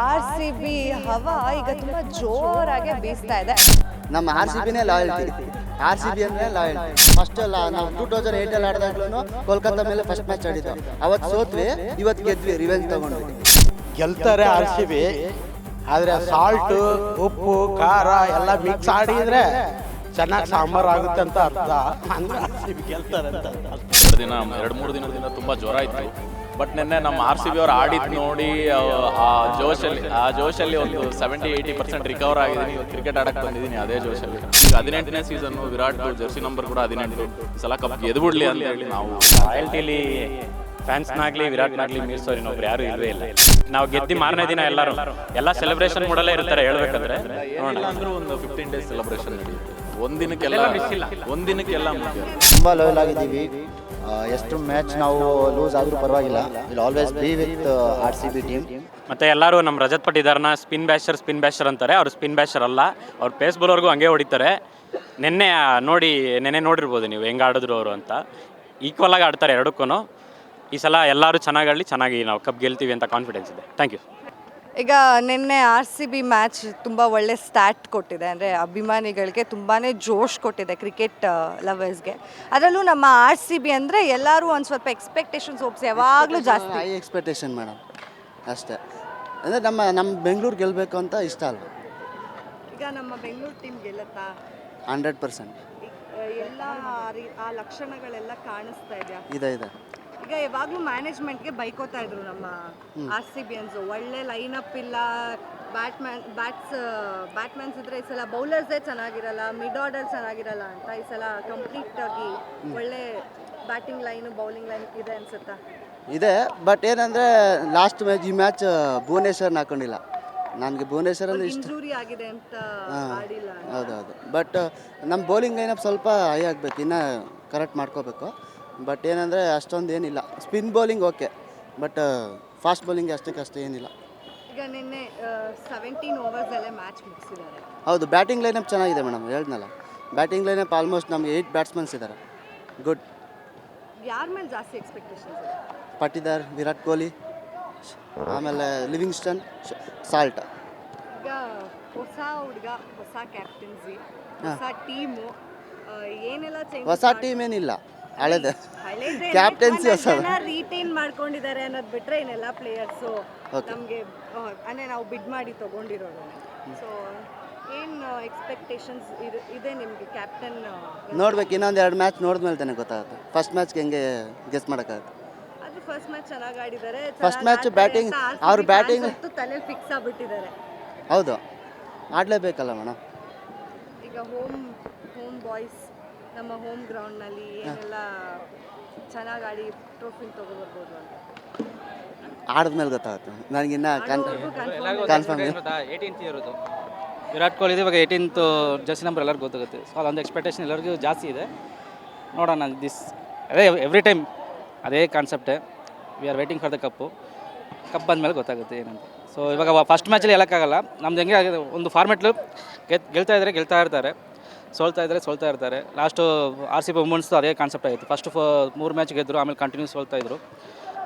R C B ಹವಾ ಈಗ ತುಂಬಾ ಜೋರಾಗಿ ಬೀಸ್ತಾ ಇದೆ. ನಮ್ಮ ಆರ್ ಸಿ ಬಿನೇ ಲಾಯಲ್ಟಿ. ಆರ್ ಸಿ ಬಿ ಅಂದರೆ ಲಾಯಲ್ಟಿ. ಫಸ್ಟ್ ನಾವು 2008 ಆಡಿದಾಗ್ಲೂ ಕೋಲ್ಕತ್ತಾ ಮೇಲೆ ಫಸ್ಟ್ ಮ್ಯಾಚ್ ಆಡಿದ್ದು. ಅವತ್ತು ಸೋತ್ವಿ, ಇವತ್ತು ಗೆದ್ವಿ, ರಿವೆಂಜ್ ತಗೊಂಡ್ವಿ. ಗೆಲ್ತಾರೆ ಆರ್ ಸಿ ಬಿ. ಆದರೆ ಸಾಲ್ಟು, ಉಪ್ಪು, ಖಾರ ಎಲ್ಲ ಮಿಕ್ಸ್ ಆಡಿದ್ರೆ ಚೆನ್ನಾಗಿ ಸಾಂಬಾರು ಆಗುತ್ತೆ ಅಂತ ಅರ್ಥ. ಅಂದ್ರೆ ಆರ್ ಸಿ ಬಿ ಗೆಲ್ತಾರೆ ಅಂತ. ಎರಡು ಮೂರು ದಿನದಿಂದ ತುಂಬ ಜ್ವರ ಇತ್ತು. ಬಟ್ ನಿನ್ನೆ ನಮ್ಮ ಆರ್ ಸಿ ಬಿ ಅವ್ರು ಆಡಿದ್ದು ನೋಡಿ ಆ ಜೋಶಲ್ಲಿ ಒಂದು 70-80% ರಿಕವರ್ ಆಗಿದ್ದೀನಿ. ಇವತ್ತು ಕ್ರಿಕೆಟ್ ಆಡಕ್ಕೆ ಬಂದಿದ್ದೀನಿ ಅದೇ ಜೋಶಲ್ಲಿ. ಈಗ 18ನೇ ಸೀಸನ್ನು, ವಿರಾಟ್ ಜರ್ಸಿ ನಂಬರ್ ಕೂಡ 18. ಈ ಸಲ ಕಪ್ ಗೆದ್ಬಿಡ್ಲಿ ಅಂತ ಹೇಳಿ ನಾವು ರಾಯಲ್ಟಿಲಿ ಫ್ಯಾನ್ಸ್ನಾಗ್ಲಿ ವಿರಾಟ್ನಾಗ್ಲಿ ಮೀರ್ಸೋರು ಇನ್ನೊಬ್ರು ಯಾರು ಇಲ್ವೇ ಇಲ್ಲ. ನಾವು ಗೆದ್ದಿ ಮಾರನೇ ದಿನ ಎಲ್ಲ ಸೆಲೆಬ್ರೇಷನ್ ಮಾಡಲ್ಲೇ ಇರ್ತಾರೆ. ಹೇಳ್ಬೇಕಂದ್ರೆ ಅಂದ್ರೂ ಒಂದು 15 days ಸೆಲೆಬ್ರೇಷನ್ ನಡೆಯುತ್ತೆ. ಒಂದಿನಕ್ಕೆಲ್ಲ ಮುಖ್ಯ. ತುಂಬ ಲಾಯಲ್ ಆಗಿದ್ದೀವಿ. ಎಷ್ಟು ಮ್ಯಾಚ್ ನಾವು ಲೂಸ್ ಆದರೂ ಪರವಾಗಿಲ್ಲ. Will always be with R C B team. ಮತ್ತೆ ಎಲ್ಲರೂ ನಮ್ಮ ರಜತ್ ಪಟ್ಟಿದಾರನ ಸ್ಪಿನ್ ಬ್ಯಾಶರ್ ಅಂತಾರೆ. ಅವ್ರು ಸ್ಪಿನ್ ಬ್ಯಾಶರ್ ಅಲ್ಲ, ಅವ್ರು ಪೇಸ್ ಬೌಲರ್ಗೂ ಹಂಗೆ ಹೊಡಿತಾರೆ. ನೆನ್ನೆ ನೋಡಿರ್ಬೋದು ನೀವು ಹೆಂಗೆ ಆಡಿದ್ರು ಅವರು ಅಂತ. ಈಕ್ವಲ್ ಆಗಿ ಆಡ್ತಾರೆ ಎರಡಕ್ಕೂ. ಈ ಸಲ ಎಲ್ಲರೂ ಚೆನ್ನಾಗಿ ನಾವು ಕಪ್ ಗೆಲ್ತೀವಿ ಅಂತ ಕಾನ್ಫಿಡೆನ್ಸ್ ಇದೆ. Thank you. ಈಗ ನಿನ್ನೆ ಆರ್ ಸಿ ಬಿ ಮ್ಯಾಚ್ ತುಂಬ ಒಳ್ಳೆ ಸ್ಟಾರ್ಟ್ ಕೊಟ್ಟಿದೆ, ಅಂದರೆ ಅಭಿಮಾನಿಗಳಿಗೆ ತುಂಬಾ ಜೋಶ್ ಕೊಟ್ಟಿದೆ, ಕ್ರಿಕೆಟ್ ಲವರ್ಸ್ಗೆ. ಅದರಲ್ಲೂ ನಮ್ಮ ಆರ್ ಸಿ ಬಿ ಅಂದರೆ ಎಲ್ಲರೂ ಒಂದು ಸ್ವಲ್ಪ ಎಕ್ಸ್ಪೆಕ್ಟೇಷನ್ಸ್ ಹೋಪ್ಸ್ ಯಾವಾಗಲೂ ಜಾಸ್ತಿ. ಹೈ ಎಕ್ಸ್ಪೆಕ್ಟೇಷನ್ ಮೇಡಮ್, ಅಷ್ಟೇ. ಅಂದರೆ ನಮ್ಮ ಬೆಂಗಳೂರು ಗೆಲ್ಲಬೇಕು ಅಂತ ಇಷ್ಟ ಅಲ್ವ. ಈಗ ನಮ್ಮ ಬೆಂಗಳೂರು ಟೀಮ್ ಗೆಲ್ಲುತ್ತಾ? 100% ಎಲ್ಲ ಆ ಲಕ್ಷಣಗಳೆಲ್ಲ ಕಾಣಿಸ್ತಾ ಇದೆಯಾ? ಇದೆ. ಈಗ ಯಾವಾಗಲೂ ಮ್ಯಾನೇಜ್ಮೆಂಟ್ಗೆ ಬೈಕೋತಾ ಇದ್ರು ನಮ್ಮ ಆರ್ ಸಿ ಬಿ ಅನ್ಸು. ಒಳ್ಳೆ ಲೈನಪ್ ಇಲ್ಲ, ಬ್ಯಾಟ್ಮ್ಯಾನ್ಸ್ ಇದ್ರೆ ಈ ಸಲ ಬೌಲರ್ಸೇ ಚೆನ್ನಾಗಿರಲ್ಲ, ಮಿಡ್ ಆರ್ಡರ್ ಚೆನ್ನಾಗಿರಲ್ಲ ಅಂತ. ಈ ಸಲ ಕಂಪ್ಲೀಟ್ ಆಗಿ ಒಳ್ಳೆ ಬ್ಯಾಟಿಂಗ್ ಲೈನು ಬೌಲಿಂಗ್ ಲೈನ್ ಇದೆ ಅನ್ಸುತ್ತಾ? ಇದೆ. ಬಟ್ ಏನಂದರೆ ಲಾಸ್ಟ್ ಮ್ಯಾಚ್ ಈ ಮ್ಯಾಚ್ ಭುವನೇಶ್ವರ್ನ ಹಾಕೊಂಡಿಲ್ಲ. ನನಗೆ ಭುವನೇಶ್ವರ್ ಅಂದರೆ ಇಷ್ಟ. ಇಂಜುರಿ ಆಗಿದೆ ಅಂತ ಆಡಿಲ್ಲ. ಹೌದು. ಬಟ್ ನಮ್ಮ ಬೌಲಿಂಗ್ ಲೈನಪ್ ಸ್ವಲ್ಪ ಹೈ ಆಗಬೇಕು, ಇನ್ನೂ ಕರೆಕ್ಟ್ ಮಾಡ್ಕೋಬೇಕು. ಬಟ್ ಏನಂದರೆ ಅಷ್ಟೊಂದು ಏನಿಲ್ಲ. Spin bowling okay, but fast bowling ಅಷ್ಟೇ ಏನಿಲ್ಲ. ಈಗ ನಿನ್ನೆ 17 ಓವರ್ಸಲ್ಲೇ ಮ್ಯಾಚ್ ಮುಗಿಸಿದ್ದಾರೆ. ಹೌದು, ಬ್ಯಾಟಿಂಗ್ ಲೈನಪ್ ಚೆನ್ನಾಗಿದೆ ಮೇಡಮ್. ಹೇಳ್ದನಲ್ಲ, ಬ್ಯಾಟಿಂಗ್ ಲೈನಪ್ ಆಲ್ಮೋಸ್ಟ್ ನಮಗೆ 8 ಬ್ಯಾಟ್ಸ್ಮನ್ಸ್ ಇದ್ದಾರೆ. ಗುಡ್. ಯಾರ ಮೇಲೆ ಜಾಸ್ತಿ ಎಕ್ಸ್ಪೆಕ್ಟೇಷನ್ಸ್ ಇದೆ? ಪಟ್ಟಿದಾರ್, ವಿರಾಟ್ ಕೊಹ್ಲಿ, ಆಮೇಲೆ ಲಿವಿಂಗ್ಸ್ಟನ್, ಸಾಲ್ಟ್. ಈಗ ಹೊಸ ಹುಡುಗ, ಹೊಸ ಕ್ಯಾಪ್ಟನ್ಸಿ, ಹೊಸ ಟೀಮು, ಏನೆಲ್ಲ ಚೇಂಜ್? ಹೊಸ ಟೀಮ್ ಏನಿಲ್ಲ, ಹಳೇದೆ ಕ್ಯಾಪ್ಟನ್ಸಿ ಹೊಸದು. ರೀಟೈನ್ ಮಾಡ್ಕೊಂಡಿದ್ದಾರೆ ಅನ್ನೋದು ಬಿಟ್ರೆ ಇನ್ನೆಲ್ಲ ಪ್ಲೇಯರ್ಸು ನಮಗೆ ಅಂದರೆ ನಾವು ಬಿಡ್ ಮಾಡಿ ತೊಗೊಂಡಿರೋದು. ಸೊ ಏನು ಎಕ್ಸ್ಪೆಕ್ಟೇಷನ್ಸ್ ಇದೆ ನಿಮಗೆ ಕ್ಯಾಪ್ಟನ್? ನೋಡ್ಬೇಕು, ಇನ್ನೊಂದು 2 ಮ್ಯಾಚ್ ನೋಡಿದ್ಮೇಲೆ ತಾನೆ ಗೊತ್ತಾಗುತ್ತೆ. ಫಸ್ಟ್ ಮ್ಯಾಚ್ಗೆ ಹೆಂಗೆ ಗೆಸ್ ಮಾಡೋಕ್ಕಾಗುತ್ತೆ. ಅದು ಫಸ್ಟ್ ಮ್ಯಾಚ್ ಚೆನ್ನಾಗಿ ಆಡಿದ್ದಾರೆ. ಫಸ್ಟ್ ಮ್ಯಾಚ್ ಬ್ಯಾಟಿಂಗ್, ಅವ್ರ ಬ್ಯಾಟಿಂಗ್ ತಲೆ ಫಿಕ್ಸ್ ಆಗಿಬಿಟ್ಟಿದ್ದಾರೆ. ಹೌದು, ಆಡಲೇಬೇಕಲ್ಲ ಮೇಡಮ್. ಈಗ ಹೋಮ್ ಬಾಯ್ಸ್ ನಮ್ಮ ಹೋಮ್ ಗ್ರೌಂಡ್ನಲ್ಲಿ ಏನೆಲ್ಲ ಚೆನ್ನಾಗಿ ಆಡಿ ಟ್ರೋಫಿ ತೊಗೊಬರ್ಬೋದು ಅಂತ ಆಡಿದ್ಮೇಲೆ ಗೊತ್ತಾಗುತ್ತೆ ನನಗಿನ್ನ ಕನ್ಫರ್ಮ್. 18th ಇರೋದು ವಿರಾಟ್ ಕೊಹ್ಲಿ ಇವಾಗ 18th ಜರ್ಸಿ ನಂಬರ್ ಎಲ್ಲರಿಗೂ ಗೊತ್ತಾಗುತ್ತೆ. ಸೊ ಅದೊಂದು ಎಕ್ಸ್ಪೆಕ್ಟೇಷನ್ ಎಲ್ಲರಿಗೂ ಜಾಸ್ತಿ ಇದೆ. ನೋಡೋಣ. ಅದೇ ಎವ್ರಿ ಟೈಮ್ ಅದೇ ಕಾನ್ಸೆಪ್ಟೇ. We are waiting for the cup ಬಂದಮೇಲೆ ಗೊತ್ತಾಗುತ್ತೆ ಏನಂತ. ಸೊ ಇವಾಗ ಫಸ್ಟ್ ಮ್ಯಾಚಲ್ಲಿ ಹೇಳೋಕ್ಕಾಗಲ್ಲ. ನಮ್ದು ಹೆಂಗೆ ಆಗಿದೆ, ಒಂದು ಫಾರ್ಮೆಟ್ಲು ಗೆಲ್ತಾ ಇರ್ತಾರೆ, ಸೋಲ್ತಾ ಇರ್ತಾರೆ. ಲಾಸ್ಟು ಆರ್ ಸಿ ಬಿ ವುಮೆನ್ಸ್ದು ಅದೇ ಕಾನ್ಸೆಪ್ಟ್ ಆಗಿತ್ತು. ಫಸ್ಟ್ 3 ಮ್ಯಾಚ್ ಗೆದ್ದರು, ಆಮೇಲೆ ಕಂಟಿನ್ಯೂ ಸೋಲ್ತಾ ಇದ್ರು.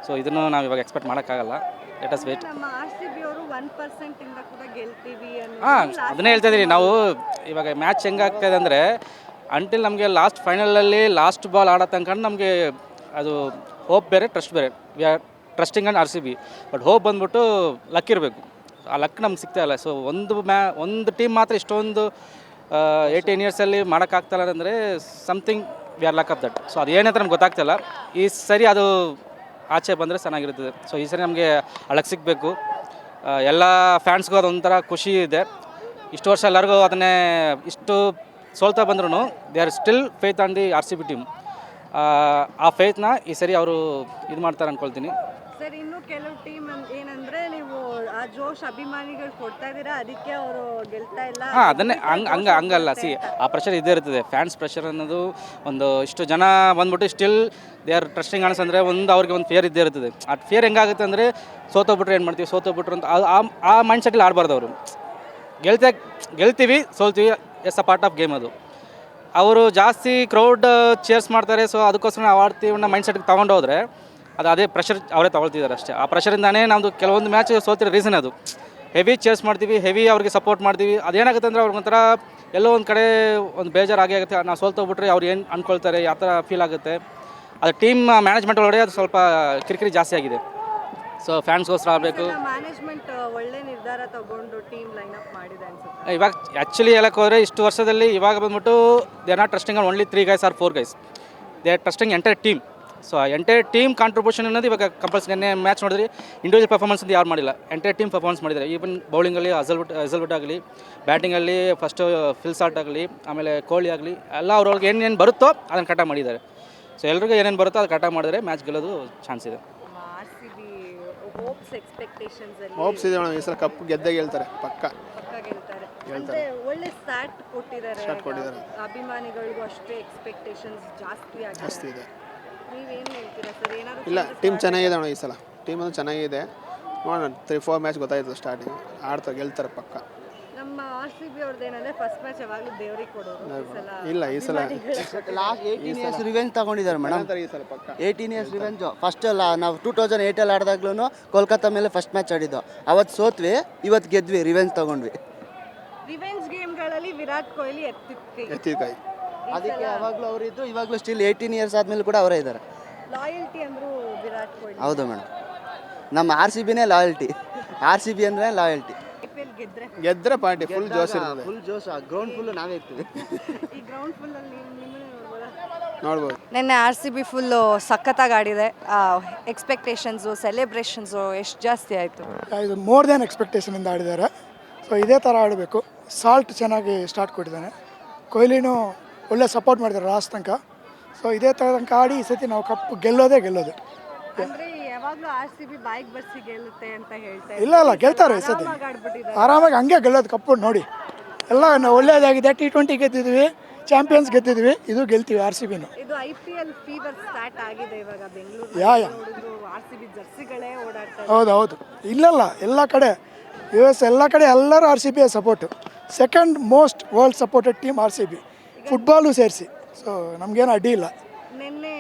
ಸೊ ಇದನ್ನು ನಾವು ಇವಾಗ ಎಕ್ಸ್ಪೆಕ್ಟ್ ಮಾಡೋಕ್ಕಾಗಲ್ಲ. Let us wait. ನಮ್ಮ ಆರ್ ಸಿ ಬಿ ಅವರು 1% ಇಂದ ಕೂಡ ಗೆಲ್ತೀವಿ ಅನ್ನೋ. ಅದನ್ನೇ ಹೇಳ್ತಾ ಇದ್ದೀನಿ. ನಾವು ಇವಾಗ ಮ್ಯಾಚ್ ಹೆಂಗಾಗ್ತಾಯಿದೆ ಅಂದರೆ, ಅಂಟಿಲ್ ನಮಗೆ ಲಾಸ್ಟ್ ಫೈನಲಲ್ಲಿ ಲಾಸ್ಟ್ ಬಾಲ್ ಆಡೋ ತನಕ ನಮಗೆ ಅದು ಹೋಪ್ ಬೇರೆ, ಟ್ರಸ್ಟ್ ಬೇರೆ. We are trusting on R C B. But hope ಬಂದ್ಬಿಟ್ಟು ಲಕ್ ಇರಬೇಕು. ಆ ಲಕ್ ನಮ್ಗೆ ಸಿಗ್ತಾ ಇಲ್ಲ. ಸೊ ಒಂದು ಟೀಮ್ ಮಾತ್ರ ಇಷ್ಟೊಂದು 18 ಇಯರ್ಸಲ್ಲಿ ಮಾಡೋಕ್ಕಾಗ್ತಾಯಿಲ್ಲ ಅಂದರೆ something we are luck of that. So ಅದು ಏನಂತ ನಮ್ಗೆ ಗೊತ್ತಾಗ್ತಿಲ್ಲ. ಈ ಸರಿ ಅದು ಆಚೆ ಬಂದರೆ ಚೆನ್ನಾಗಿರ್ತದೆ. ಸೊ ಈ ಸರಿ ನಮಗೆ ಅಳಕ್ಕೆ ಸಿಗಬೇಕು. ಎಲ್ಲ ಫ್ಯಾನ್ಸ್ಗೂ ಅದೊಂಥರ ಖುಷಿ ಇದೆ. ಇಷ್ಟು ವರ್ಷ ಎಲ್ಲರಿಗೂ ಅದನ್ನೇ ಇಷ್ಟು ಸೋಲ್ತಾ ಬಂದ್ರೂ they are still faith on the R C B team. ಆ ಫೇತ್ನ ಈ ಸರಿ ಅವರು ಇದು ಮಾಡ್ತಾರೆ ಅಂದ್ಕೊಳ್ತೀನಿ. ಸರ್, ಇನ್ನು ಕೆಲವು ಟೀಮ್ ಏನಂದರೆ ನೀವು ಆ ಜೋಶ್ ಅಭಿಮಾನಿಗಳು ಕೊಡ್ತಾ ಇದ್ದೀರಾ, ಅದಕ್ಕೆ ಅವರು ಗೆಲ್ತಾ ಇಲ್ಲ. ಅದನ್ನೇ ಹಂಗಲ್ಲ. ಆ ಪ್ರೆಷರ್ ಇದ್ದೇ ಇರ್ತದೆ. ಫ್ಯಾನ್ಸ್ ಪ್ರೆಷರ್ ಅನ್ನೋದು ಒಂದು ಇಷ್ಟು ಜನ ಬಂದ್ಬಿಟ್ಟು ಸ್ಟಿಲ್ ದೇ ಆರ್ ಟ್ರಸ್ಟಿಂಗ್ ಅನ್ಸಂದ್ರೆ ಅವ್ರಿಗೆ ಒಂದು ಫಿಯರ್ ಇದ್ದೇ ಇರ್ತದೆ. ಆ ಫಿಯರ್ ಹೆಂಗಾಗುತ್ತೆ ಅಂದರೆ, ಸೋತೋಗ್ಬಿಟ್ರೆ ಏನು ಮಾಡ್ತೀವಿ, ಸೋತೋಗ್ಬಿಟ್ರು ಅಂತ ಆ ಮೈಂಡ್ ಸೆಟ್ಟಲ್ಲಿ ಆಡಬಾರ್ದು ಅವರು. ಗೆಲ್ತೀವಿ, ಸೋಲ್ತೀವಿ, is a part of game ಅದು. ಅವರು ಜಾಸ್ತಿ ಕ್ರೌಡ್ ಚೇರ್ಸ್ ಮಾಡ್ತಾರೆ. ಸೊ ಅದಕ್ಕೋಸ್ಕರ ನಾವು ಆಡ್ತೀವಿ ಅನ್ನೋ ಮೈಂಡ್ ಸೆಟ್ಗೆ ತೊಗೊಂಡೋದ್ರೆ ಅದೇ ಪ್ರೆಷರ್ ಅವರೇ ತೊಗೊಳ್ತಿದ್ದಾರೆ ಅಷ್ಟೇ. ಆ ಪ್ರೆಷರಿಂದಾನೇ ನಮ್ಮದು ಕೆಲವೊಂದು ಮ್ಯಾಚ್ ಸೋತಿರೋ ರೀಸನ್ ಅದು. ಹೆವಿ ಚೇಸ್ ಮಾಡ್ತೀವಿ, ಹೆವಿ ಅವ್ರಿಗೆ ಸಪೋರ್ಟ್ ಮಾಡ್ತೀವಿ. ಅದೇನಾಗುತ್ತೆ ಅಂದರೆ ಅವ್ರಿಗೊಂಥರ ಎಲ್ಲೋ ಒಂದು ಕಡೆ ಒಂದು ಬೇಜಾರಾಗಿ ಆಗುತ್ತೆ. ನಾವು ಸೋಲ್ತೋಗ್ಬಿಟ್ರೆ ಅವ್ರು ಏನು ಅಂದ್ಕೊಳ್ತಾರೆ, ಯಾವ ಥರ ಫೀಲ್ ಆಗುತ್ತೆ. ಅದು ಟೀಮ್ ಮ್ಯಾನೇಜ್ಮೆಂಟ್ ಒಳಗಡೆ ಅದು ಸ್ವಲ್ಪ ಕಿರಿಕಿರಿ ಜಾಸ್ತಿ ಆಗಿದೆ. ಸೊ ಫ್ಯಾನ್ಸ್ಗೋಸ್ಕರ ಆಗಬೇಕು. ಮ್ಯಾನೇಜ್ಮೆಂಟ್ ಒಳ್ಳೆ ನಿರ್ಧಾರ ತಗೊಂಡು ಟೀಮ್ ಲೈನ್ ಅಪ್ ಮಾಡಿದೆ ಅನ್ಸುತ್ತೆ. ಇವಾಗ ಆ್ಯಕ್ಚುಲಿ ಹೇಳಕ್ಕೆ ಹೋದರೆ ಇಷ್ಟು ವರ್ಷದಲ್ಲಿ ಇವಾಗ ಬಂದ್ಬಿಟ್ಟು they are not trusting on only 3 guys or 4 guys. They are trusting entire team. So entire team contribution ಅನ್ನೋದು ಇವಾಗ ಕಂಪಲ್ಸರಿ. ನೆನ್ನೆ ಮ್ಯಾಚ್ ನೋಡಿದ್ರೆ ಇಂಡಿವಿಜುವಲ್ ಪರ್ಫಾರ್ಮೆನ್ಸ್ ಅಂತ ಯಾರು ಮಾಡಿಲ್ಲ, ಎಂಟೈರ್ ಟೀಮ್ ಪರ್ಫಾರ್ಮೆನ್ಸ್ ಮಾಡಿದ್ದಾರೆ. ಈವನ್ ಬೌಲಿಂಗಲ್ಲಿ ಅಜಲ್ವುಡ್ ಆಗಲಿ, ಬ್ಯಾಟಿಂಗಲ್ಲಿ ಫಸ್ಟು ಫಿಲ್ ಸಾಲ್ಟ್ ಆಗಲಿ, ಆಮೇಲೆ ಕೊಹ್ಲಿ ಆಗಲಿ, ಎಲ್ಲ ಅವ್ರವ್ರಿಗೆ ಏನೇನು ಬರುತ್ತೋ ಅದನ್ನು ಕಟ ಮಾಡಿದ್ದಾರೆ. ಸೊ ಎಲ್ರಿಗೂ ಏನೇನು ಬರುತ್ತೋ ಅದು ಕಟ ಮಾಡಿದ್ರೆ ಮ್ಯಾಚ್ ಗೆಲ್ಲೋದು ಚಾನ್ಸ್ ಇದೆ. RCB ಹೋಪ್ಸ್ ಎಕ್ಸ್ಪೆಕ್ಟೇಷನ್ಸ್ ಅಲ್ಲಿ ಹೋಪ್ಸ್ ಇದೆ ಮೇಡಮ್. ಈ ಸಲ ಕಪ್ ಗೆದ್ದೇ ಗೆಲ್ತಾರೆ ಪಕ್ಕ. ಪಕ್ಕ ಗೆಲ್ತಾರೆ ಅಂದ್ರೆ ಒಳ್ಳೆ ಸ್ಟಾರ್ಟ್ ಕೊಟ್ಟಿದ್ದಾರೆ. ಅಭಿಮಾನಿಗಳಿಗೂ ಅಷ್ಟೇ ಎಕ್ಸ್ಪೆಕ್ಟೇಷನ್ಸ್ ಜಾಸ್ತಿ ಇದೆ. ನೀವೇನು ಹೇಳ್ತೀರಾ ಸರ್? ಏನಾದ್ರು ಇಲ್ಲ, ಟೀಮ್ ಚೆನ್ನಾಗಿದೆ ಮೇಡಮ್. ಈ ಸಲ ಟೀಮ್ ಒಂದು ಚೆನ್ನಾಗಿದೆ. ನೋಡೋಣ 3-4 ಮ್ಯಾಚ್ ಗೊತ್ತಾಯ್ತು ಸ್ಟಾರ್ಟಿಂಗ್. ಆಡ್ತಾರೆ, ಗೆಲ್ತಾರೆ ಪಕ್ಕ. ನಮ್ಮ RCB ಅವ್ರದ್ದು ಏನಂದ್ರೆ ಫಸ್ಟ್ ಮ್ಯಾಚ್ ಯಾವಾಗಲೂ ದೇವ್ರಿಗೆ ಕೊಡೋರು. ಇಲ್ಲ, ಈ ಸಲ ಲಾಸ್ಟ್ 18 years ರಿವೆಂಜ್ ತಗೊಂಡಿದ್ದಾರೆ ಮೇಡಮ್. ಈ ಸಲ ಪಕ್ಕ 18 years ರಿವೆಂಜ್. ಫಸ್ಟ್ ನಾವು 2008 ಆಡಿದಾಗ್ಲೂ ಕೋಲ್ಕತ್ತಾ ಮೇಲೆ ಫಸ್ಟ್ ಮ್ಯಾಚ್ ಆಡಿದ್ದು. ಅವತ್ತು ಸೋತ್ವಿ, ಇವತ್ತು ಗೆದ್ವಿ, ರಿವೆಂಜ್ ತಗೊಂಡ್ವಿ. ರಿವೆಂಜ್ ಗೇಮ್ಗಳಲ್ಲಿ ವಿರಾಟ್ ಕೊಹ್ಲಿ ಎತ್ತಿಕಾಯಿ. ಅದಕ್ಕೆ ಯಾವಾಗಲೂ ಅವರಿದ್ದು, ಇವಾಗಲೂ ಸ್ಟಿಲ್ 18 years ಆದಮೇಲೆ ಕೂಡ ಅವರೇ ಇದ್ದಾರೆ. ಲಾಯಲ್ಟಿ ಅಂದ್ರು ವಿರಾಟ್ ಕೊಹ್ಲಿ. ಹೌದು ಮೇಡಮ್, ನಮ್ಮ RCBನೇ ಲಾಯಲ್ಟಿ. RCB ಅಂದರೆ ಲಾಯಲ್ಟಿ. IPL ಗೆದ್ರೆ ಪಾರ್ಟಿ ಫುಲ್ ಜೋಶ್ ಇರ್ತದೆ. ಫುಲ್ ಜೋಶ್, ಗ್ರೌಂಡ್ ಫುಲ್ ನಾವೇ ಇರ್ತೀವಿ. ಈ ಗ್ರೌಂಡ್ ಫುಲ್ ಅಲ್ಲಿ ನಿಮ್ಮನ್ನೇ ನೋಡ್ಬೋದು. ನಿನ್ನೆ RCB ಫುಲ್ಲು ಸಖತ್ತಾಗಿ ಆಡಿದೆ. ಎಕ್ಸ್ಪೆಕ್ಟೇಷನ್ಸು, ಸೆಲೆಬ್ರೇಷನ್ಸು ಎಷ್ಟು ಜಾಸ್ತಿ ಆಯಿತು. ಇದು ಮೋರ್ ದ್ಯಾನ್ ಎಕ್ಸ್ಪೆಕ್ಟೇಷನಿಂದ ಆಡಿದ್ದಾರೆ. ಸೊ ಇದೇ ಥರ ಆಡಬೇಕು. ಸಾಲ್ಟ್ ಚೆನ್ನಾಗಿ ಸ್ಟಾರ್ಟ್ ಕೊಟ್ಟಿದ್ದಾನೆ. ಕೊಹ್ಲಿನೂ ಒಳ್ಳೆ ಸಪೋರ್ಟ್ ಮಾಡಿದ್ದಾರೆ ಲಾಸ್ಟ್ ತನಕ. ಸೊ ಇದೇ ಥರ ತನಕ ಆಡಿ ಈ ಸತಿ ನಾವು ಕಪ್ ಗೆಲ್ಲೋದು. ಅಂದ್ರೆ ಯಾವಾಗಲೂ RCB ಬಾಯಿಗೆ ಬರ್ಸಿ ಗೆಲ್ಲುತ್ತೆ ಅಂತ ಹೇಳ್ತಾರೆ. ಇಲ್ಲ ಗೆಲ್ತಾರೆ ಈ ಸತಿ ಆರಾಮಾಗಿ. ಹಂಗೆ ಗೆಲ್ಲೋದು ಕಪ್ಪು ನೋಡಿ. ಎಲ್ಲ ಒಳ್ಳೆಯದಾಗಿದೆ. T20 ಗೆದ್ದಿದ್ವಿ, ಚಾಂಪಿಯನ್ಸ್ ಗೆದ್ದಿದ್ವಿ, ಇದು ಗೆಲ್ತೀವಿ RCBನೂ. ಇದು IPL ಫೀವರ್ ಸ್ಟಾರ್ಟ್ ಆಗಿದೆ ಇವಾಗ ಬೆಂಗಳೂರು. ನೋಡಿದ್ರು RCB ಜರ್ಸಿಗಳೇ ಓಡಾಡ್ತಾರೆ. ಹೌದು. ಇಲ್ಲಲ್ಲ, ಎಲ್ಲ ಕಡೆ US ಎಲ್ಲ ಕಡೆ ಎಲ್ಲರೂ RCB support. Second most world supported team RCB, football ಸೇರಿಸಿ. ಸೊ ನಮಗೇನು ಅಡ್ಡಿ ಇಲ್ಲ. ನಿನ್ನೆ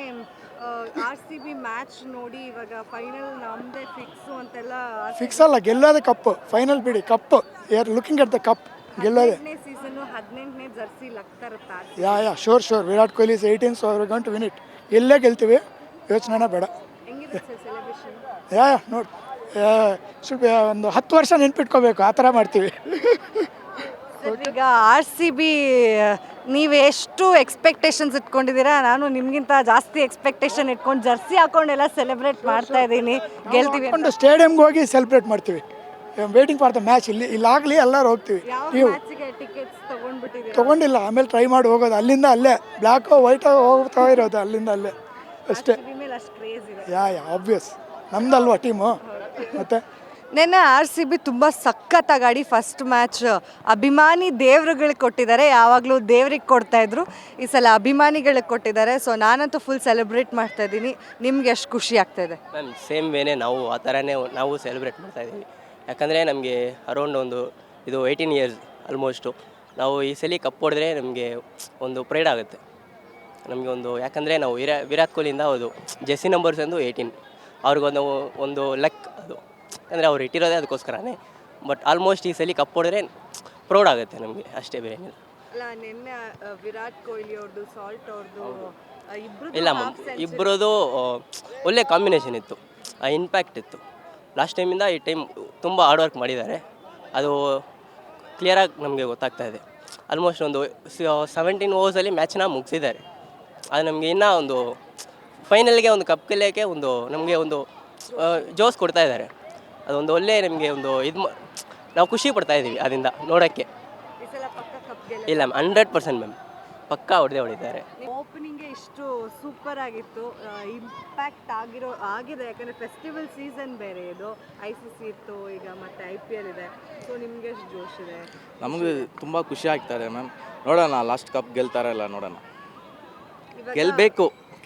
RCB ಮ್ಯಾಚ್ ನೋಡಿ ಇವಾಗ ಫೈನಲ್ ನಮ್ಮದೇ ಫಿಕ್ಸು ಅಂತೆಲ್ಲ. ಫಿಕ್ಸ್ ಅಲ್ಲ, ಗೆಲ್ಲೋದೇ ಕಪ್ಪು. ಫೈನಲ್ ಬಿಡಿ, ಕಪ್ಪು. ಯಾರು ಲುಕಿಂಗ್ ಎಟ್ ದ ಕಪ್, ಗೆಲ್ಲೋದೇ. ಸೀಸನ್ 18ನೇ ಜರ್ಸಿ ಲಗ್ತಾರತ್ತ. Yeah sure Virat Kohli is 18, so we going to win it. ಎಲ್ಲೇ ಗೆಲ್ತೀವಿ, ಯೋಚನೆನೇ ಬೇಡ. ಹೆಂಗಿದೆ ಸರ್ ಸೆಲೆಬ್ರೇಷನ್? ನೋಡಿ, ಒಂದು 10 ವರ್ಷ ನೆನ್ಪಿಟ್ಕೋಬೇಕು, ಆ ಥರ ಮಾಡ್ತೀವಿ. ಈಗ RCB ನೀವು ಎಷ್ಟು ಎಕ್ಸ್ಪೆಕ್ಟೇಷನ್ಸ್ ಇಟ್ಕೊಂಡಿದ್ದೀರಾ? ನಾನು ನಿಮಗಿಂತ ಜಾಸ್ತಿ ಎಕ್ಸ್ಪೆಕ್ಟೇಷನ್ ಇಟ್ಕೊಂಡು ಜರ್ಸಿ ಹಾಕೊಂಡೆಲ್ಲ ಸೆಲೆಬ್ರೇಟ್ ಮಾಡ್ತಾ ಇದ್ದೀನಿ. ಗೆಲ್ತೀವಿ ಅಂತ. ಸ್ಟೇಡಿಯಂಗೆ ಹೋಗಿ ಸೆಲೆಬ್ರೇಟ್ ಮಾಡ್ತೀವಿ. Waiting for the match. ಇಲ್ಲಾಗಲಿ ಎಲ್ಲರೂ ಹೋಗ್ತೀವಿ. ನೀವು ಟಿಕೆಟ್ಸ್ ತಗೊಂಡ್ಬಿಟ್ಟಿದ್ದೀರಾ? ತೊಗೊಂಡಿಲ್ಲ, ಆಮೇಲೆ ಟ್ರೈ ಮಾಡಿ ಹೋಗೋದು. ಅಲ್ಲಿಂದ ಅಲ್ಲೇ ಬ್ಲ್ಯಾಕ್ ವೈಟ್ ಹೋಗ್ತಾ ಇರೋದು, ಅಲ್ಲಿಂದ ಅಲ್ಲೇ ಅಷ್ಟೇ. ಆಬ್ವಿಯಸ್, ನಮ್ದಲ್ವಾ ಟೀಮು. ಮತ್ತೆ ನಿನ್ನೆ RCB ತುಂಬ ಸಖತ್ತಾಗಿ ಆಡಿ ಫಸ್ಟ್ ಮ್ಯಾಚ್ ಅಭಿಮಾನಿ ದೇವ್ರುಗಳಿಗೆ ಕೊಟ್ಟಿದ್ದಾರೆ. ಯಾವಾಗಲೂ ದೇವ್ರಿಗೆ ಕೊಡ್ತಾಯಿದ್ರು, ಈ ಸಲ ಅಭಿಮಾನಿಗಳಿಗೆ ಕೊಟ್ಟಿದ್ದಾರೆ. ಸೊ ನಾನಂತೂ ಫುಲ್ ಸೆಲೆಬ್ರೇಟ್ ಮಾಡ್ತಾ ಇದ್ದೀನಿ. ನಿಮ್ಗೆ ಎಷ್ಟು ಖುಷಿ ಆಗ್ತಾಯಿದೆ? ಮ್ಯಾಮ್ ಸೇಮ್ ವೇನೇ ನಾವು ಆ ಥರನೇ ನಾವು ಸೆಲೆಬ್ರೇಟ್ ಮಾಡ್ತಾಯಿದ್ದೀವಿ. ಯಾಕಂದರೆ ನಮಗೆ ಅರೌಂಡ್ ಇದು 18 years ಆಲ್ಮೋಸ್ಟು. ನಾವು ಈ ಸಲ ಕಪ್ ಹೊಡೆದ್ರೆ ನಮಗೆ ಒಂದು ಪ್ರೈಡ್ ಆಗುತ್ತೆ ನಮಗೆ ಯಾಕಂದರೆ ನಾವು ವಿರಾಟ್ ಕೊಹ್ಲಿಯಿಂದ ಜೆಸ್ಸಿ ನಂಬರ್ಸ್ 18 ಅವ್ರಿಗೊಂದು ಒಂದು ಲಕ್ ಅದು. ಅಂದರೆ ಅವ್ರು ಇಟ್ಟಿರೋದೇ ಅದಕ್ಕೋಸ್ಕರನೇ. ಬಟ್ ಆಲ್ಮೋಸ್ಟ್ ಈ ಸಲ ಕಪ್ ಹೊಡೆದ್ರೆ ಪ್ರೌಡ್ ಆಗುತ್ತೆ ನಮಗೆ, ಅಷ್ಟೇ, ಬೇರೆ ಏನಿಲ್ಲ. ಅಲ್ಲ, ನಿನ್ನೆ ವಿರಾಟ್ ಕೊಹ್ಲಿ ಅವ್ರದ್ದು, ಸಾಲ್ಟ್ ಅವ್ರದ್ದು ಇಲ್ಲ ಮ್ಯಾಮ್, ಇಬ್ಬರದು ಒಳ್ಳೆ ಕಾಂಬಿನೇಷನ್ ಇತ್ತು, ಇಂಪ್ಯಾಕ್ಟ್ ಇತ್ತು. ಲಾಸ್ಟ್ ಟೈಮಿಂದ ಈ ಟೈಮ್ ತುಂಬ ಹಾರ್ಡ್ ವರ್ಕ್ ಮಾಡಿದ್ದಾರೆ. ಅದು ಕ್ಲಿಯರಾಗಿ ನಮಗೆ ಗೊತ್ತಾಗ್ತಾ ಇದೆ. ಆಲ್ಮೋಸ್ಟ್ 17 ಓವರ್ಸಲ್ಲಿ ಮ್ಯಾಚ್ನ ಮುಗಿಸಿದ್ದಾರೆ. ಅದು ನಮಗೆ ಇನ್ನೂ ಫೈನಲ್ಗೆ ಕಪ್ ಗೆಲ್ಲೋಕ್ಕೆ ನಮಗೆ ಜೋಸ್ ಕೊಡ್ತಾ ಇದ್ದಾರೆ. ಅದೊಂದು ಒಳ್ಳೆ ನಮಗೆ ನಾವು ಖುಷಿ ಪಡ್ತಾ ಇದ್ದೀವಿ ಅದರಿಂದ ನೋಡೋಕ್ಕೆ. ಇಲ್ಲ 100% ಮ್ಯಾಮ್, ಪಕ್ಕಾ ಹೊಡೆದಿದ್ದಾರೆ. ಓಪನಿಂಗ್ ಇಷ್ಟು ಸೂಪರ್ ಆಗಿತ್ತು, ಇಂಪ್ಯಾಕ್ಟ್ ಆಗಿದೆ. ಯಾಕಂದರೆ ಫೆಸ್ಟಿವಲ್ ಸೀಸನ್ ಬೇರೆ, ಇದು ICC ಇತ್ತು, ಈಗ ಮತ್ತೆ IPL ಇದೆ. ಸೊ ನಿಮಗೆ ಎಷ್ಟು ಜೋಶ್ ಇದೆ? ನಮಗೆ ತುಂಬ ಖುಷಿ ಆಗ್ತಾಯಿದೆ ಮ್ಯಾಮ್. ನೋಡೋಣ ಲಾಸ್ಟ್ ಕಪ್ ಗೆಲ್ತಾರಲ್ಲ, ನೋಡೋಣ.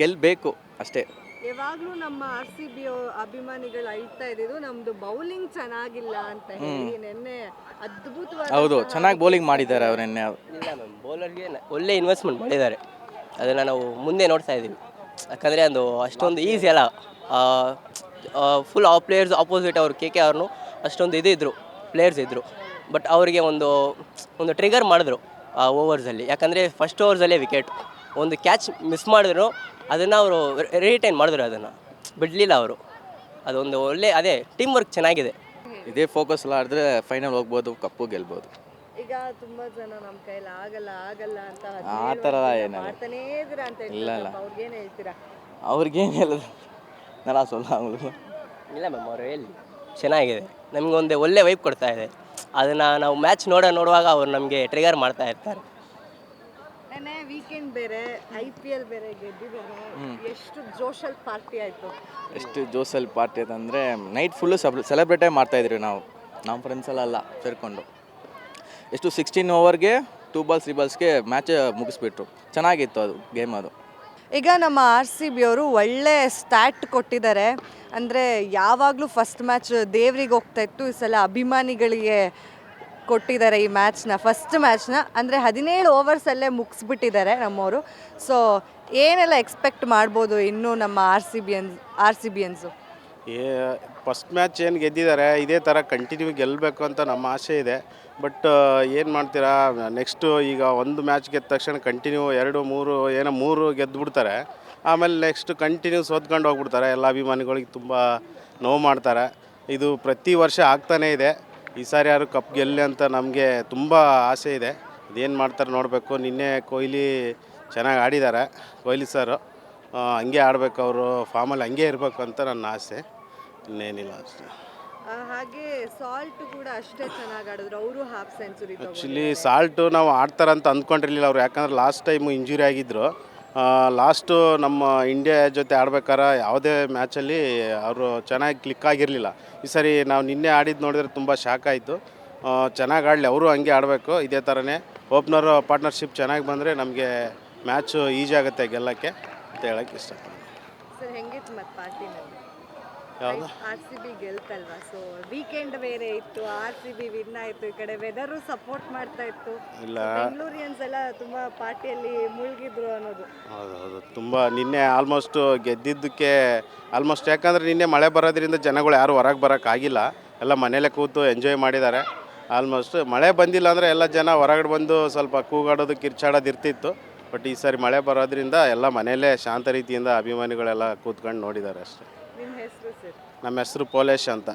ಗೆಲ್ಲಬೇಕು ಅಷ್ಟೇ. ಯಾವಾಗಲೂ ನಮ್ಮ RCB ಅಭಿಮಾನಿಗಳು ಅಳ್ತಾ ಇದ್ದಿದ್ದು ನಮ್ಮದು ಬೌಲಿಂಗ್ ಚೆನ್ನಾಗಿಲ್ಲ ಅಂತ ಹೇಳಿ. ನಿನ್ನೆ ಅದ್ಭುತವಾದ, ಹೌದು, ಚೆನ್ನಾಗಿ ಬೌಲಿಂಗ್ ಮಾಡಿದ್ದಾರೆ ಅವ್ರು ನಿನ್ನೆ. ಇಲ್ಲ ಮ್ಯಾಮ್, ಬೌಲರ್ಗೆ ಒಳ್ಳೆ ಇನ್ವೆಸ್ಟ್ಮೆಂಟ್ ಮಾಡಿದ್ದಾರೆ. ಅದನ್ನು ನಾವು ಮುಂದೆ ನೋಡ್ತಾ ಇದ್ದೀವಿ. ಯಾಕಂದರೆ ಅಷ್ಟೊಂದು ಈಸಿ ಅಲ್ಲ. ಫುಲ್ ಪ್ಲೇಯರ್ಸ್ ಆಪೋಸಿಟ್ ಅವರು KK ಅವ್ರನ್ನು ಅಷ್ಟೊಂದು ಇದ್ರು. ಪ್ಲೇಯರ್ಸ್ ಇದ್ದರು. ಬಟ್ ಅವರಿಗೆ ಒಂದು ಟ್ರಿಗರ್ ಮಾಡಿದ್ರು ಆ ಓವರ್ಸಲ್ಲಿ. ಯಾಕಂದರೆ ಫಸ್ಟ್ ಓವರ್ಸಲ್ಲೇ ವಿಕೆಟ್, ಒಂದು ಕ್ಯಾಚ್ ಮಿಸ್ ಮಾಡಿದ್ರು, ಅದನ್ನು ಅವರು ರಿಟೈನ್ ಮಾಡಿದ್ರು, ಅದನ್ನು ಬಿಡಲಿಲ್ಲ ಅವರು. ಅದೊಂದು ಒಳ್ಳೆ ಅದೇ ಟೀಮ್ ವರ್ಕ್ ಚೆನ್ನಾಗಿದೆ. ಇದೇ ಫೋಕಸ್ ಎಲ್ಲ ಆಡಿದ್ರೆ ಫೈನಲ್ ಹೋಗ್ಬೋದು, ಕಪ್ಪು ಗೆಲ್ಬೋದು. ಈಗ ತುಂಬಾ ಜನ ನಮ್ಮ ಕೈಲಿ ಆಗಲ್ಲ ಅಂತ ಆ ಥರ ಏನಿಲ್ಲ. ಮಾಡ್ತಾನೇ ಇದ್ದೀರಾ ಅಂತ ಇಲ್ಲ. ಅವ್ರಿಗೇನು ಹೇಳ್ತೀರಾ? ಅವ್ರಿಗೇನು ಹೇಳೋದು ನಾನು ಸೊಲ್ಲ. ಇಲ್ಲ ಮ್ಯಾಮ್, ಅವರು ಹೇಳಿ ಚೆನ್ನಾಗಿದೆ, ನಮಗೊಂದು ಒಳ್ಳೆ ವೈಪ್ ಕೊಡ್ತಾ ಇದೆ. ಅದನ್ನು ನಾವು ಮ್ಯಾಚ್ ನೋಡುವಾಗ ಅವ್ರು ನಮಗೆ ಟ್ರಿಗರ್ ಮಾಡ್ತಾ ಇರ್ತಾರೆ. ನೆನ್ನೆ ವೀಕೆಂಡ್ ಬೇರೆ, IPL ಬೇರೆ ಗೆದ್ದಿದ್ದಾರೆ, ಎಷ್ಟು ಜೋಶಲ್ ಪಾರ್ಟಿ ಆಯಿತು. ಎಷ್ಟು ಜೋಸಲ್ಲಿ ಪಾರ್ಟಿ ಅಂತಂದರೆ ನೈಟ್ ಫುಲ್ಲು ಸೆಲೆಬ್ರೇಟೇ ಮಾಡ್ತಾಯಿದ್ರಿ ನಮ್ಮ ಫ್ರೆಂಡ್ಸ್ ಎಲ್ಲ ಸೇರಿಕೊಂಡು. ಎಷ್ಟು 16 ಓವರ್ಗೆ 2 ಬಾಲ್ಸ್ 3 ಬಾಲ್ಸ್ಗೆ ಮ್ಯಾಚ್ ಮುಗಿಸ್ಬಿಟ್ರು. ಚೆನ್ನಾಗಿತ್ತು ಅದು ಗೇಮ್. ಅದು ಈಗ ನಮ್ಮ RCB ಅವರು ಒಳ್ಳೆ ಸ್ಟಾರ್ಟ್ ಕೊಟ್ಟಿದ್ದಾರೆ. ಅಂದರೆ ಯಾವಾಗಲೂ ಫಸ್ಟ್ ಮ್ಯಾಚ್ ದೇವ್ರಿಗೆ ಹೋಗ್ತಾ ಇತ್ತು, ಈ ಸಲ ಅಭಿಮಾನಿಗಳಿಗೆ ಕೊಟ್ಟಿದ್ದಾರೆ ಈ ಮ್ಯಾಚ್ನ, ಫಸ್ಟ್ ಮ್ಯಾಚ್ನ. ಅಂದರೆ 17 ಓವರ್ಸಲ್ಲೇ ಮುಗಿಸ್ಬಿಟ್ಟಿದ್ದಾರೆ ನಮ್ಮವರು. ಸೊ ಏನೆಲ್ಲ ಎಕ್ಸ್ಪೆಕ್ಟ್ ಮಾಡ್ಬೋದು ಇನ್ನೂ ನಮ್ಮ RCBಯನ್ಸು? ಫಸ್ಟ್ ಮ್ಯಾಚ್ ಏನು ಗೆದ್ದಿದ್ದಾರೆ, ಇದೇ ಥರ ಕಂಟಿನ್ಯೂ ಗೆಲ್ಲಬೇಕು ಅಂತ ನಮ್ಮ ಆಸೆ ಇದೆ. ಬಟ್ ಏನು ಮಾಡ್ತೀರಾ, ನೆಕ್ಸ್ಟು ಈಗ ಒಂದು ಮ್ಯಾಚ್ ಗೆದ್ದ ತಕ್ಷಣ ಕಂಟಿನ್ಯೂ 2-3 ಗೆದ್ದುಬಿಡ್ತಾರೆ. ಆಮೇಲೆ ನೆಕ್ಸ್ಟ್ ಕಂಟಿನ್ಯೂ ಸೋತ್ಕೊಂಡು ಹೋಗ್ಬಿಡ್ತಾರೆ. ಎಲ್ಲ ಅಭಿಮಾನಿಗಳಿಗೆ ತುಂಬ ನೋವು ಮಾಡ್ತಾರೆ. ಇದು ಪ್ರತಿ ವರ್ಷ ಆಗ್ತಾನೇ ಇದೆ. ಈ ಸಾರಿ ಯಾರು ಕಪ್ ಗೆಲ್ಲಿ ಅಂತ ನಮಗೆ ತುಂಬ ಆಸೆ ಇದೆ. ಇದೇನು ಮಾಡ್ತಾರೆ ನೋಡಬೇಕು. ನಿನ್ನೆ ಕೊಹ್ಲಿ ಚೆನ್ನಾಗಿ ಆಡಿದ್ದಾರೆ, ಕೊಹ್ಲಿ ಸರು. ಹಂಗೆ ಆಡಬೇಕು, ಅವರು ಫಾರ್ಮಲ್ಲಿ ಹಂಗೆ ಇರಬೇಕು ಅಂತ ನನ್ನ ಆಸೆ, ಇನ್ನೇನಿಲ್ಲ ಅಷ್ಟೇ. ಹಾಗೆ ಸಾಲ್ಟ್ ಕೂಡ ಅಷ್ಟೇ ಚೆನ್ನಾಗಿ ಆಡಿದ್ರು, ಅವರು ಹಾಫ್ ಸೆಂಚುರಿ. ಆ್ಯಕ್ಚುಲಿ ಸಾಲ್ಟು ನಾವು ಆಡ್ತಾರಂತ ಅಂದ್ಕೊಂಡಿರಲಿಲ್ಲ ಅವರು, ಯಾಕಂದ್ರೆ ಲಾಸ್ಟ್ ಟೈಮು ಇಂಜುರಿ ಆಗಿದ್ದರು. ಲಾಸ್ಟು ನಮ್ಮ ಇಂಡಿಯಾ ಜೊತೆ ಆಡ್ಬೇಕಾರೆ ಯಾವುದೇ ಮ್ಯಾಚಲ್ಲಿ ಅವರು ಚೆನ್ನಾಗಿ ಕ್ಲಿಕ್ ಆಗಿರಲಿಲ್ಲ. ಈ ಸರಿ ನಾವು ನಿನ್ನೆ ಆಡಿದ್ದು ನೋಡಿದ್ರೆ ತುಂಬ ಶಾಕ್ ಆಯಿತು. ಚೆನ್ನಾಗಿ ಆಡಲಿ, ಅವರು ಹಂಗೆ ಆಡಬೇಕು. ಇದೇ ಥರನೇ ಓಪನರ್ ಪಾರ್ಟ್ನರ್ಶಿಪ್ ಚೆನ್ನಾಗಿ ಬಂದರೆ ನಮಗೆ ಮ್ಯಾಚು ಈಜಿ ಆಗುತ್ತೆ ಗೆಲ್ಲಕ್ಕೆ ಅಂತ ಹೇಳೋಕ್ಕೆ ಇಷ್ಟಪಡ್ತೀನಿ. ಸರ್ ಹೆಂಗಿತ್ತು ಮತ್ತು ಪಾರ್ಟಿನಲ್ಲಿ? ಯಾವುದು RCB ಗೆಲ್ತಲ್ವಾ? ಸೊ ವೀಕೆಂಡ್ ಬೇರೆ ಇತ್ತು, RCB ವಿನ್ ಆಯಿತು, ಈ ಕಡೆ ವೆದರು ಸಪೋರ್ಟ್ ಮಾಡ್ತಾ ಇತ್ತು. ಇಲ್ಲ, ಬೆಂಗಳೂರಿಯನ್ಸ್ ಎಲ್ಲ ತುಂಬ ಪಾರ್ಟಿಯಲ್ಲಿ ಮುಳುಗಿದ್ರು ಅನ್ನೋದು. ಹೌದು ತುಂಬ ನಿನ್ನೆ ಆಲ್ಮೋಸ್ಟ್ ಗೆದ್ದಿದ್ದಕ್ಕೆ ಆಲ್ಮೋಸ್ಟ್, ಯಾಕಂದರೆ ನಿನ್ನೆ ಮಳೆ ಬರೋದ್ರಿಂದ ಜನಗಳು ಯಾರು ಹೊರಗೆ ಬರೋಕ್ಕಾಗಿಲ್ಲ, ಎಲ್ಲ ಮನೇಲೇ ಕೂತು ಎಂಜಾಯ್ ಮಾಡಿದ್ದಾರೆ. ಆಲ್ಮೋಸ್ಟ್ ಮಳೆ ಬಂದಿಲ್ಲ ಅಂದರೆ ಎಲ್ಲ ಜನ ಹೊರಗಡೆ ಬಂದು ಸ್ವಲ್ಪ ಕೂಗಾಡೋದು ಕಿರ್ಚಾಡೋದು ಇರ್ತಿತ್ತು. ಬಟ್ ಈ ಸಾರಿ ಮಳೆ ಬರೋದ್ರಿಂದ ಎಲ್ಲ ಮನೆಯಲ್ಲೇ ಶಾಂತ ರೀತಿಯಿಂದ ಅಭಿಮಾನಿಗಳೆಲ್ಲ ಕೂತ್ಕೊಂಡು ನೋಡಿದ್ದಾರೆ ಅಷ್ಟೇ. ನಿಮ್ಮ ಹೆಸರು ಸರ್? ನಮ್ಮ ಹೆಸರು ಪೋಲೇಶ್ ಅಂತ.